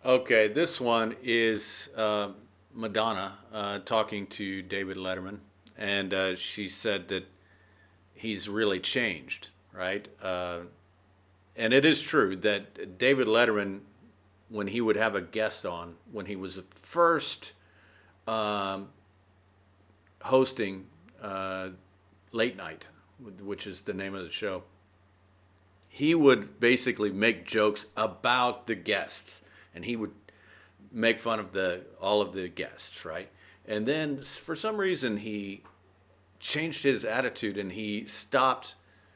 Okay, this one is Madonna talking to David Letterman, and she said that he's really changed, right? And it is true that David Letterman, when he would have a guest on, when he was first um, hosting uh, Late Night, which is the name of the show, he would basically make jokes about the guests, and he would make fun of the all of the guests, right? And then for some reason he changed his attitude and he stopped.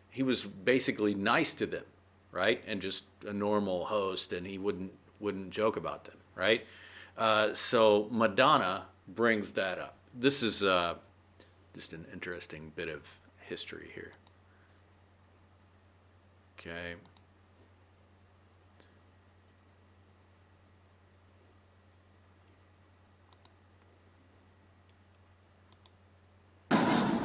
He was basically nice to them, right? And just a normal host, and he wouldn't joke about them, right? So Madonna brings that up. This is just an interesting bit of history here. Okay.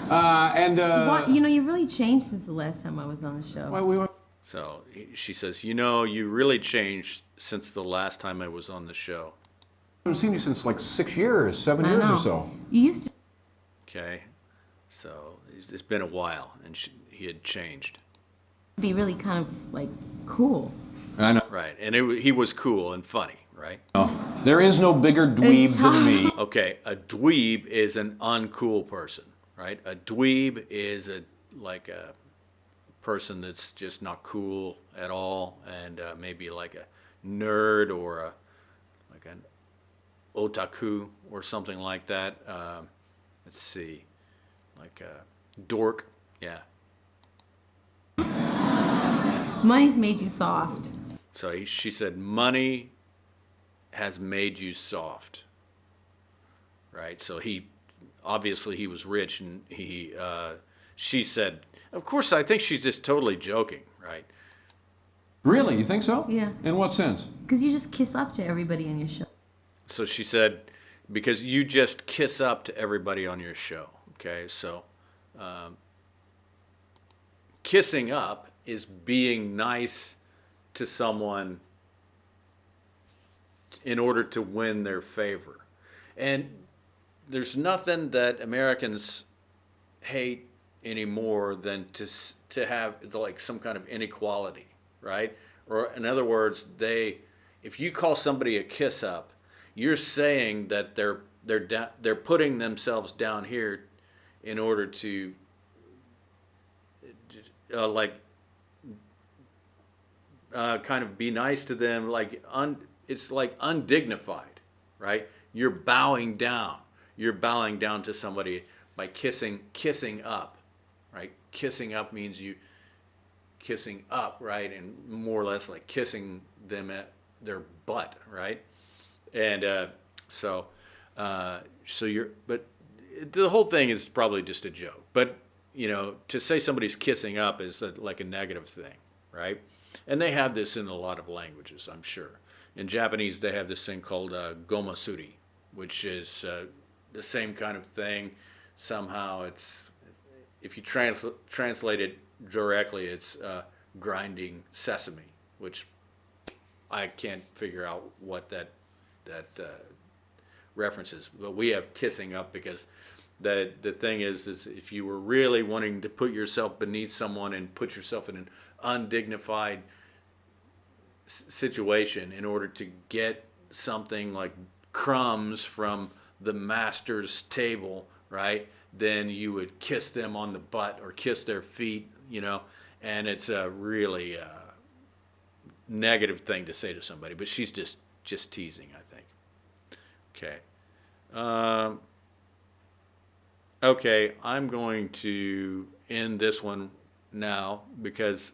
And What you know, you really changed since the last time I was on the show. well, we were. So she says, you know, you really changed since the last time I was on the show. I haven't seen you since like 6 years, seven I years know. or so. You used to Okay. So it's been a while, and he had changed. be really kind of like cool. I know. Right. And he was cool and funny, right? There is no bigger dweeb It's than me. Okay. A dweeb is an uncool person, right? A dweeb is like a person that's just not cool at all, and maybe like a nerd or like an otaku or something like that. Let's see, like a dork. Yeah. Money's made you soft. So she said, money has made you soft, right? So he obviously he was rich, and she said, of course, I think she's just totally joking, right? Really? You think so? Yeah. In what sense? Because you just kiss up to everybody on your show. So she said, because you just kiss up to everybody on your show. Okay, so kissing up is being nice to someone in order to win their favor. And there's nothing that Americans hate anymore than to have like some kind of inequality, right? Or in other words, if you call somebody a kiss up, you're saying that they're putting themselves down here in order to like kind of be nice to them, like it's like undignified, right? You're bowing down. You're bowing down to somebody by kissing up, right? Kissing up means you kissing up, right? And more or less like kissing them at their butt, right? And so you're, but the whole thing is probably just a joke. But you know, to say somebody's kissing up is like a negative thing, right? And they have this in a lot of languages, I'm sure. In Japanese, they have this thing called gomasuri, which is the same kind of thing. Somehow, it's if you translate it directly, it's grinding sesame, which I can't figure out what that references. But we have kissing up because the thing is if you were really wanting to put yourself beneath someone and put yourself in an undignified situation in order to get something like crumbs from the master's table, right? Then you would kiss them on the butt or kiss their feet, you know, and it's a really negative thing to say to somebody. But she's just teasing, I think. Okay. Um, okay, I'm going to end this one now because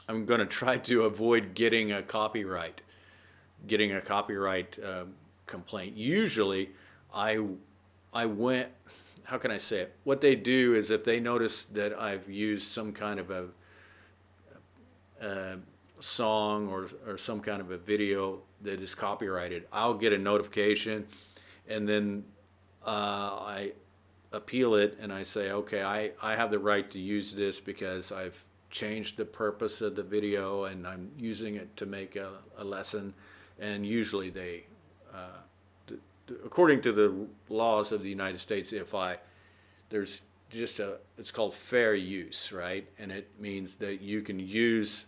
I'm going to try to avoid getting a copyright complaint. Usually, I went. How can I say it? What they do is if they notice that I've used some kind of a song or some kind of a video that is copyrighted, I'll get a notification, and then I appeal it and I say, okay, I have the right to use this because I've changed the purpose of the video and I'm using it to make a lesson, and usually they, according to the laws of the United States, there's just it's called fair use, right? And it means that you can use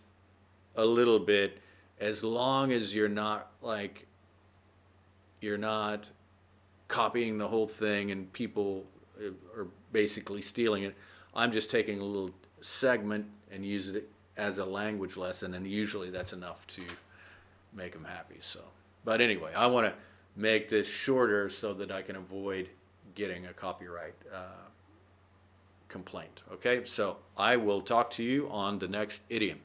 a little bit as long as you're not copying the whole thing and people are basically stealing it. I'm just taking a little segment and use it as a language lesson, and usually that's enough to make them happy. So, but anyway, I want to make this shorter so that I can avoid getting a copyright complaint. Okay, so I will talk to you on the next idiom.